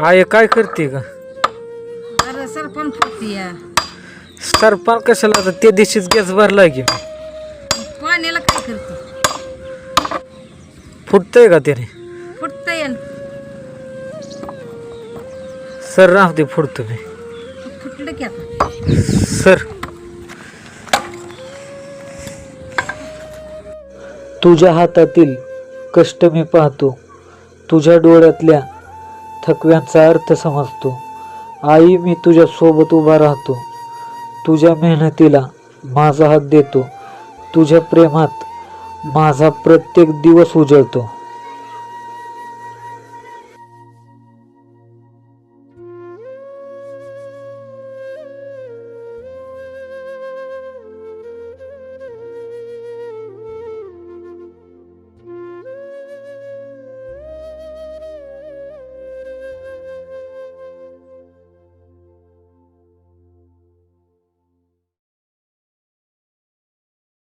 I काय करते का? अरे सरपण फुटतीया. सरपण कशाला आता ते दिवशीच गॅस भरला की पाण्याला काय करते? फुटतंय का त्याने? फुटतंय सर राहते फुटतो मी फुटलं की आता. सर तुझ्या हातातील कष्ट मी पाहतो, तुझ्या डोळ्यातल्या थकव्यांचा अर्थ समजतो. आई मी तुझ्या सोबत उभा राहतो, तुझ्या मेहनतीला माझा हात देतो, तुझ्या प्रेमात माझा प्रत्येक दिवस उजळतो.